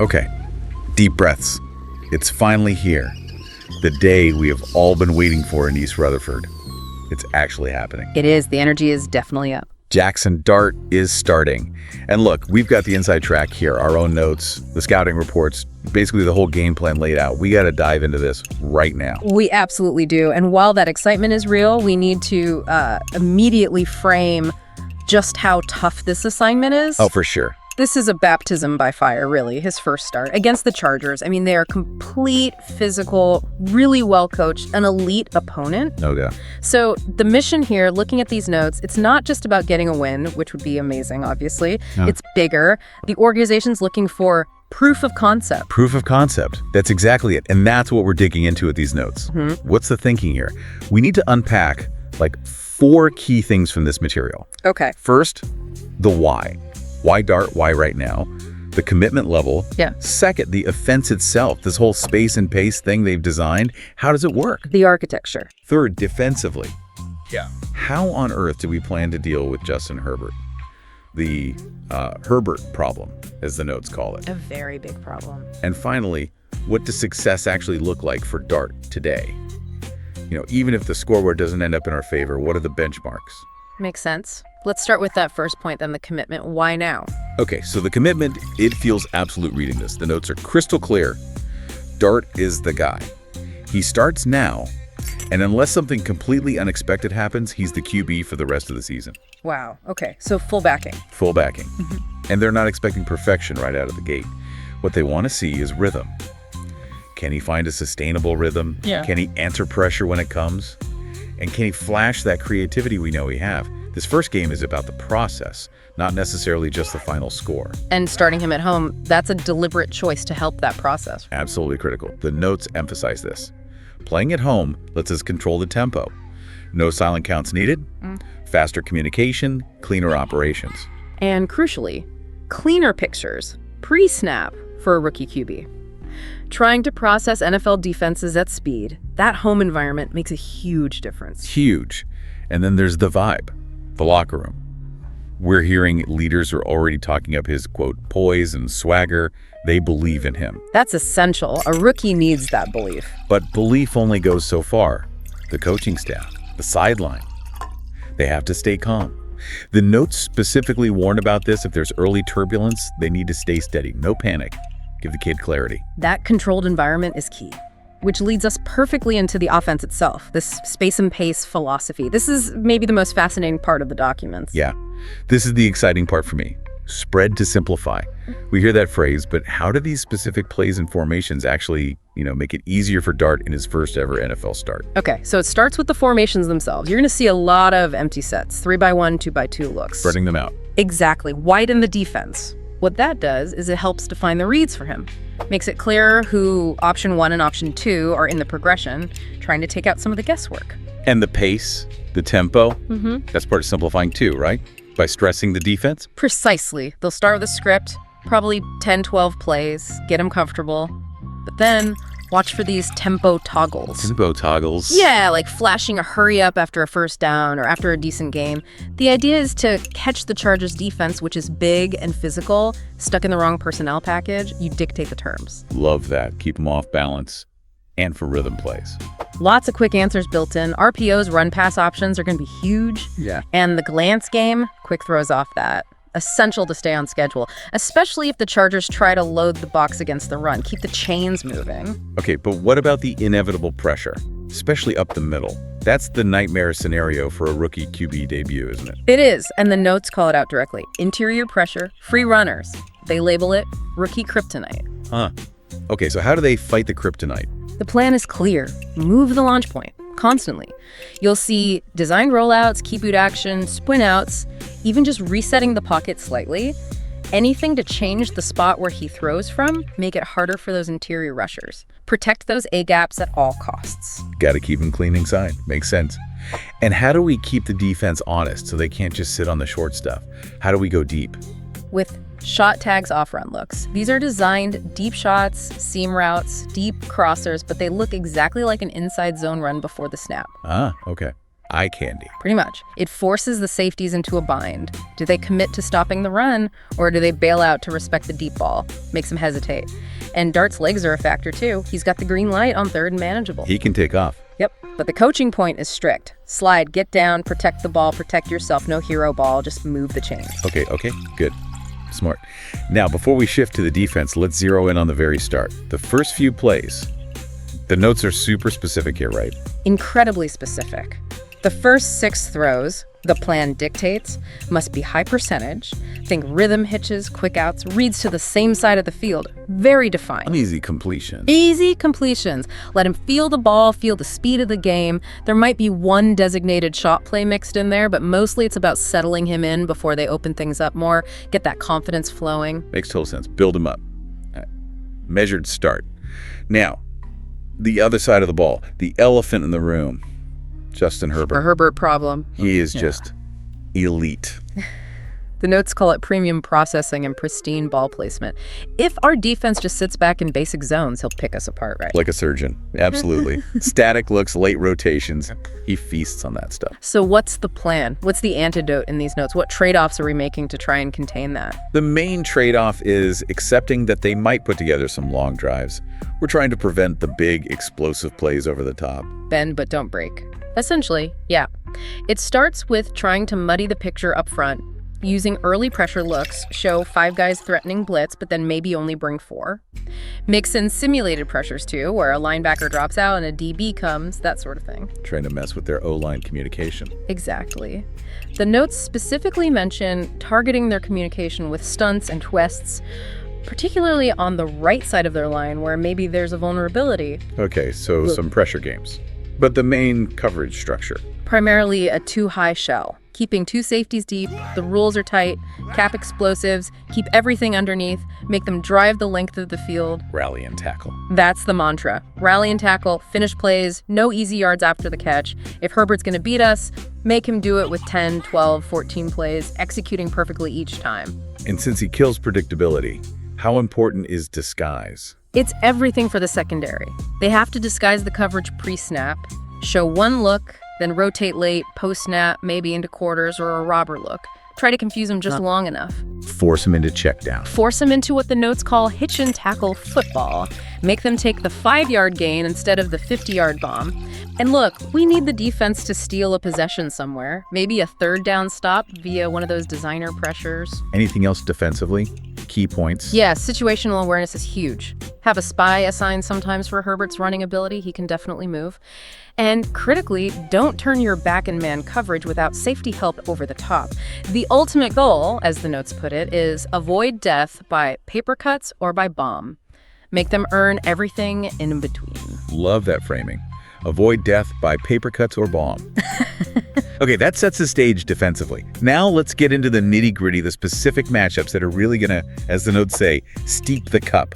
Okay, deep breaths. It's finally here. The day we have all been waiting for in East Rutherford. It's actually happening. It is. The energy is definitely up. Jaxson Dart is starting. And look, we've got the inside track here, our own notes, the scouting reports, basically the whole game plan laid out. We got to dive into this right now. We absolutely do. And while that excitement is real, we need to immediately frame just how tough this assignment is. Oh, for sure. This is a baptism by fire, really, his first start against the Chargers. I mean, they are complete, physical, really well-coached, an elite opponent. No doubt. So the mission here, looking at these notes, it's not just about getting a win, which would be amazing, obviously. No. It's bigger. The organization's looking for proof of concept. Proof of concept. That's exactly it. And that's what we're digging into with these notes. What's the thinking here? We need to unpack like 4 key things from this material. Okay. First, the why. Why Dart? Why right now? The commitment level. Yeah. Second, the offense itself. This whole space and pace thing they've designed. How does it work? The architecture. Third, defensively. Yeah. How on earth do we plan to deal with Justin Herbert? The Herbert problem, as the notes call it. A very big problem. And finally, what does success actually look like for Dart today? You know, even if the scoreboard doesn't end up in our favor, what are the benchmarks? Makes sense. Let's start with that first point, then the commitment. Why now? Okay, so the commitment, it feels absolute reading this. The notes are crystal clear. Dart is the guy. He starts now, and unless something completely unexpected happens, he's the QB for the rest of the season. Wow. Okay, so full backing. Full backing. And they're not expecting perfection right out of the gate. What they want to see is rhythm. Can he find a sustainable rhythm? Yeah. Can he answer pressure when it comes? And can he flash that creativity we know he have? This first game is about the process, not necessarily just the final score. And starting him at home, that's a deliberate choice to help that process. Absolutely critical. The notes emphasize this. Playing at home lets us control the tempo. No silent counts needed, faster communication, cleaner operations. And crucially, cleaner pictures, pre-snap for a rookie QB. Trying to process NFL defenses at speed, that home environment makes a huge difference. Huge. And then there's the vibe, the locker room. We're hearing leaders are already talking up his, quote, poise and swagger. They believe in him. That's essential. A rookie needs that belief. But belief only goes so far. The coaching staff, the sideline, they have to stay calm. The notes specifically warn about this. If there's early turbulence, they need to stay steady. No panic. Give the kid clarity. That controlled environment is key, which leads us perfectly into the offense itself, this space and pace philosophy. This is maybe the most fascinating part of the documents. Yeah, this is the exciting part for me. Spread to simplify. We hear that phrase, but how do these specific plays and formations actually, make it easier for Dart in his first ever NFL start? Okay, so it starts with the formations themselves. You're going to see a lot of empty sets, 3x1, 2x2 looks. Spreading them out. Exactly. Widen the defense. What that does is it helps define the reads for him. Makes it clearer who option 1 and option 2 are in the progression, trying to take out some of the guesswork. And the pace, the tempo, that's part of simplifying too, right? By stressing the defense? Precisely. They'll start with a script, probably 10, 12 plays, get him comfortable. But then watch for these tempo toggles. Tempo toggles. Yeah, like flashing a hurry up after a first down or after a decent game. The idea is to catch the Chargers defense, which is big and physical, stuck in the wrong personnel package. You dictate the terms. Love that. Keep them off balance. And for rhythm plays. Lots of quick answers built in. RPOs, run pass options are going to be huge. Yeah. And the glance game, quick throws off that. Essential to stay on schedule, especially if the Chargers try to load the box against the run. Keep the chains moving. Okay, but what about the inevitable pressure, especially up the middle? That's the nightmare scenario for a rookie QB debut, isn't it? It is, and the notes call it out directly. Interior pressure, free runners. They label it rookie kryptonite. Huh. Okay, so how do they fight the kryptonite? The plan is clear. Move the launch point constantly. You'll see design rollouts, key boot action, spin outs, even just resetting the pocket slightly. Anything to change the spot where he throws from, make it harder for those interior rushers. Protect those A-gaps at all costs. Got to keep them clean inside. Makes sense. And how do we keep the defense honest so they can't just sit on the short stuff? How do we go deep? With shot tags off-run looks. These are designed deep shots, seam routes, deep crossers, but they look exactly like an inside zone run before the snap. Ah, okay. eye candy. Pretty much. It forces the safeties into a bind. Do they commit to stopping the run, or do they bail out to respect the deep ball? Makes them hesitate. And Dart's legs are a factor too. He's got the green light on third and manageable. He can take off. Yep, but the coaching point is strict. Slide, get down, protect the ball, protect yourself. No hero ball, just move the chains. Okay, good. Smart. Now, before we shift to the defense, let's zero in on the very start. The first few plays. The notes are super specific here, right? Incredibly specific. The first 6 throws, the plan dictates, must be high percentage. Think rhythm hitches, quick outs, reads to the same side of the field. Very defined. Uneasy completion. Easy completions. Let him feel the ball, feel the speed of the game. There might be one designated shot play mixed in there, but mostly it's about settling him in before they open things up more, get that confidence flowing. Makes total sense. Build him up. Measured start. Now, the other side of the ball, the elephant in the room, Justin Herbert. A Herbert problem. He is just elite. The notes call it premium processing and pristine ball placement. If our defense just sits back in basic zones, he'll pick us apart, right? Like a surgeon. Absolutely. Static looks, late rotations. He feasts on that stuff. So what's the plan? What's the antidote in these notes? What trade-offs are we making to try and contain that? The main trade-off is accepting that they might put together some long drives. We're trying to prevent the big, explosive plays over the top. Bend but don't break. Essentially, yeah. It starts with trying to muddy the picture up front, using early pressure looks, show 5 guys threatening blitz, but then maybe only bring 4. Mix in simulated pressures too, where a linebacker drops out and a DB comes, that sort of thing. Trying to mess with their O-line communication. Exactly. The notes specifically mention targeting their communication with stunts and twists, particularly on the right side of their line where maybe there's a vulnerability. Okay, so some pressure games. But the main coverage structure. Primarily a too-high shell. Keeping 2 safeties deep, the rules are tight, cap explosives, keep everything underneath, make them drive the length of the field. Rally and tackle. That's the mantra. Rally and tackle, finish plays, no easy yards after the catch. If Herbert's going to beat us, make him do it with 10, 12, 14 plays, executing perfectly each time. And since he kills predictability, how important is disguise? It's everything for the secondary. They have to disguise the coverage pre-snap, show one look, then rotate late, post-snap, maybe into quarters or a robber look. Try to confuse them just long enough. Force him into check down. Force them into what the notes call hitch and tackle football. Make them take the 5-yard gain instead of the 50-yard bomb. And look, we need the defense to steal a possession somewhere. Maybe a 3rd down stop via one of those designer pressures. Anything else defensively? Key points? Yeah, situational awareness is huge. Have a spy assigned sometimes for Herbert's running ability. He can definitely move. And critically, don't turn your back and man coverage without safety help over the top. The ultimate goal, as the notes put it, is avoid death by paper cuts or by bomb. Make them earn everything in between. Love that framing. Avoid death by paper cuts or bomb. Okay, that sets the stage defensively. Now let's get into the nitty-gritty, the specific matchups that are really gonna, as the notes say, steep the cup.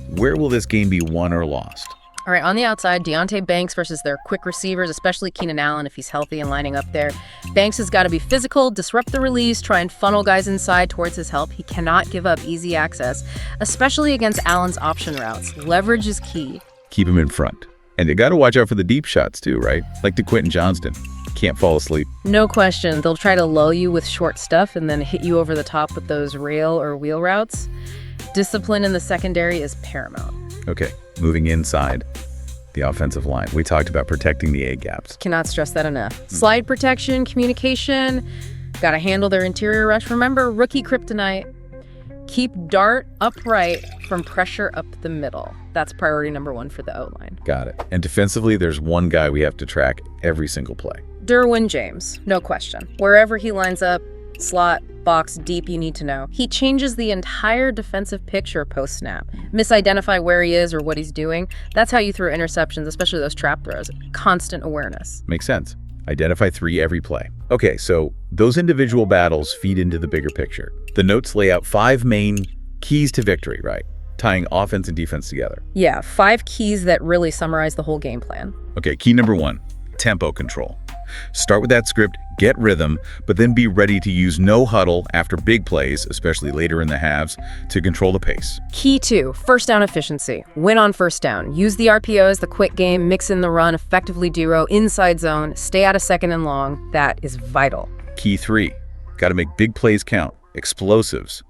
Where will this game be won or lost? All right, on the outside, Deonte Banks versus their quick receivers, especially Keenan Allen if he's healthy and lining up there. Banks has got to be physical, disrupt the release, try and funnel guys inside towards his help. He cannot give up easy access, especially against Allen's option routes. Leverage is key. Keep him in front. And you got to watch out for the deep shots too, right? Like to Quentin Johnston. Can't fall asleep. No question. They'll try to lull you with short stuff and then hit you over the top with those rail or wheel routes. Discipline in the secondary is paramount. Okay, moving inside the offensive line. We talked about protecting the A-gaps. Cannot stress that enough. Slide protection, communication, got to handle their interior rush. Remember, rookie kryptonite. Keep Dart upright from pressure up the middle. That's priority number 1 for the O-line. Got it. And defensively, there's one guy we have to track every single play. Derwin James, no question. Wherever he lines up, slot, box, deep, you need to know. He changes the entire defensive picture post-snap. Misidentify where he is or what he's doing. That's how you throw interceptions, especially those trap throws. Constant awareness. Makes sense. Identify 3 every play. Okay, so those individual battles feed into the bigger picture. The notes lay out 5 main keys to victory, right? Tying offense and defense together. Yeah, 5 keys that really summarize the whole game plan. Okay, key number 1, tempo control. Start with that script, get rhythm, but then be ready to use no huddle after big plays, especially later in the halves, to control the pace. Key 2, first down efficiency. Win on first down. Use the RPOs, the quick game, mix in the run, effectively zero, inside zone, stay out of second and long. That is vital. Key 3, got to make big plays count, explosives.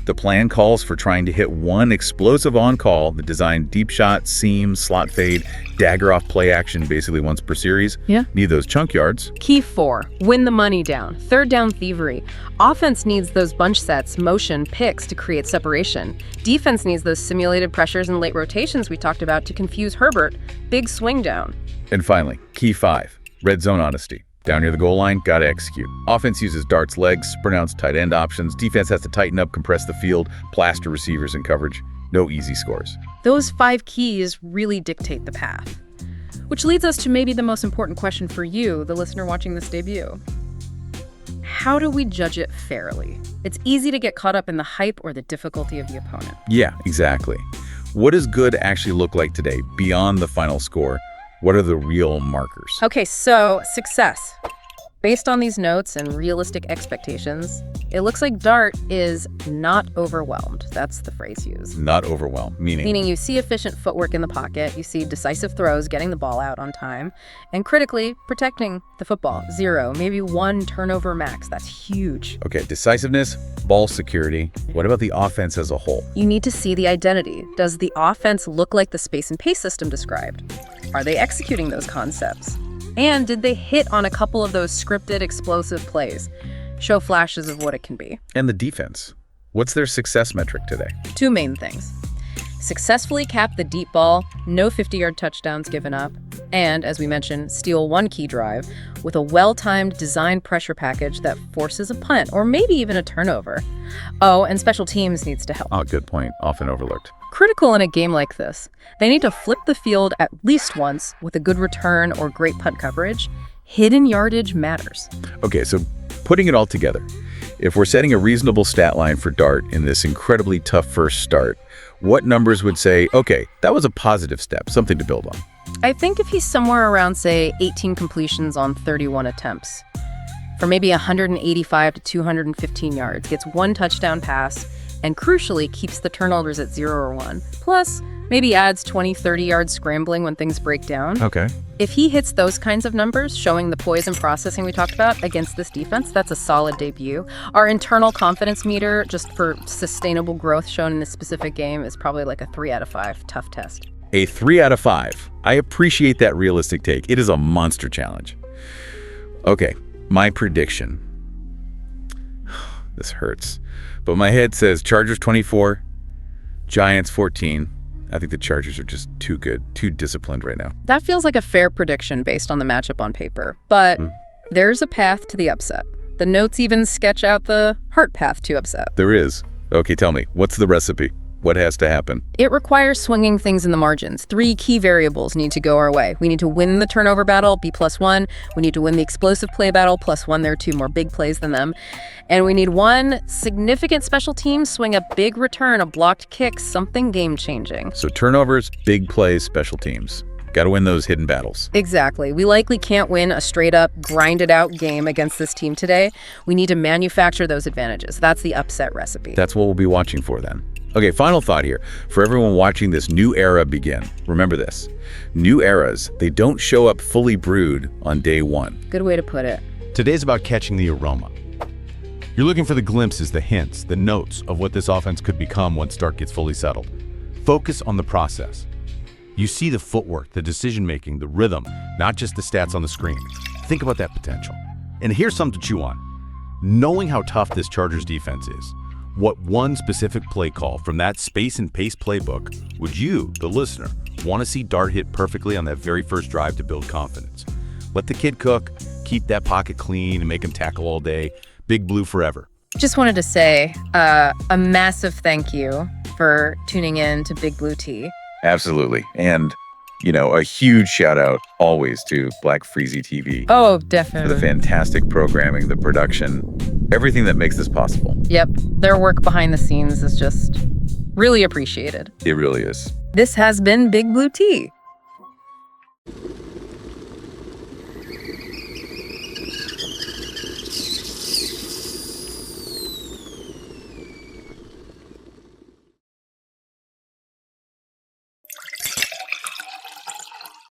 The plan calls for trying to hit one explosive on-call that designed deep shot, seam, slot fade, dagger off play action basically once per series. Yeah. Need those chunk yards. Key 4, win the money down. Third down thievery. Offense needs those bunch sets, motion, picks to create separation. Defense needs those simulated pressures and late rotations we talked about to confuse Herbert. Big swing down. And finally, key 5, red zone honesty. Down near the goal line, gotta execute. Offense uses darts, legs, pronounced tight end options. Defense has to tighten up, compress the field, plaster receivers in coverage. No easy scores. Those 5 keys really dictate the path. Which leads us to maybe the most important question for you, the listener watching this debut. How do we judge it fairly? It's easy to get caught up in the hype or the difficulty of the opponent. Yeah, exactly. What does good actually look like today, beyond the final score? What are the real markers? Okay, so success. Based on these notes and realistic expectations, it looks like Dart is not overwhelmed. That's the phrase used. Not overwhelmed, meaning? Meaning you see efficient footwork in the pocket, you see decisive throws, getting the ball out on time, and critically, protecting the football. 0, maybe 1 turnover max. That's huge. Okay, decisiveness, ball security. What about the offense as a whole? You need to see the identity. Does the offense look like the space and pace system described? Are they executing those concepts? And did they hit on a couple of those scripted, explosive plays? Show flashes of what it can be. And the defense. What's their success metric today? 2 main things. Successfully cap the deep ball, no 50-yard touchdowns given up, and, as we mentioned, steal 1 key drive with a well-timed design pressure package that forces a punt or maybe even a turnover. Oh, and special teams needs to help. Oh, good point. Often overlooked. Critical in a game like this. They need to flip the field at least once with a good return or great punt coverage. Hidden yardage matters. Okay, so putting it all together, if we're setting a reasonable stat line for Dart in this incredibly tough first start, what numbers would say, okay, that was a positive step, something to build on? I think if he's somewhere around, say, 18 completions on 31 attempts, for maybe 185 to 215 yards, gets 1 touchdown pass, and crucially keeps the turnovers at 0 or 1. Plus, maybe adds 20, 30 yards scrambling when things break down. Okay. If he hits those kinds of numbers, showing the poise and processing we talked about against this defense, that's a solid debut. Our internal confidence meter, just for sustainable growth shown in this specific game, is probably like a 3 out of 5. Tough test. A 3 out of 5. I appreciate that realistic take. It is a monster challenge. Okay, my prediction. This hurts. But my head says Chargers 24, Giants 14. I think the Chargers are just too good, too disciplined right now. That feels like a fair prediction based on the matchup on paper. But there's a path to the upset. The notes even sketch out the heart path to upset. There is. Okay, tell me, what's the recipe? What has to happen? It requires swinging things in the margins. 3 key variables need to go our way. We need to win the turnover battle, B+1. We need to win the explosive play battle, +1. There are 2 more big plays than them. And we need 1 significant special team swing, a big return, a blocked kick, something game-changing. So turnovers, big plays, special teams. Got to win those hidden battles. Exactly. We likely can't win a straight-up, grinded-out game against this team today. We need to manufacture those advantages. That's the upset recipe. That's what we'll be watching for then. Okay, final thought here. For everyone watching this new era begin, remember this. New eras, they don't show up fully brewed on day 1. Good way to put it. Today's about catching the aroma. You're looking for the glimpses, the hints, the notes of what this offense could become once Dart gets fully settled. Focus on the process. You see the footwork, the decision-making, the rhythm, not just the stats on the screen. Think about that potential. And here's something to chew on. Knowing how tough this Chargers defense is, what one specific play call from that space and pace playbook would you, the listener, want to see Dart hit perfectly on that very first drive to build confidence? Let the kid cook, keep that pocket clean, and make him tackle all day. Big Blue forever. Just wanted to say a massive thank you for tuning in to Big Blue Tea. Absolutely. And, a huge shout out always to Black Freezy TV. Oh, For definitely. the fantastic programming, the production, everything that makes this possible. Yep. Their work behind the scenes is just really appreciated. It really is. This has been Big Blue Tea.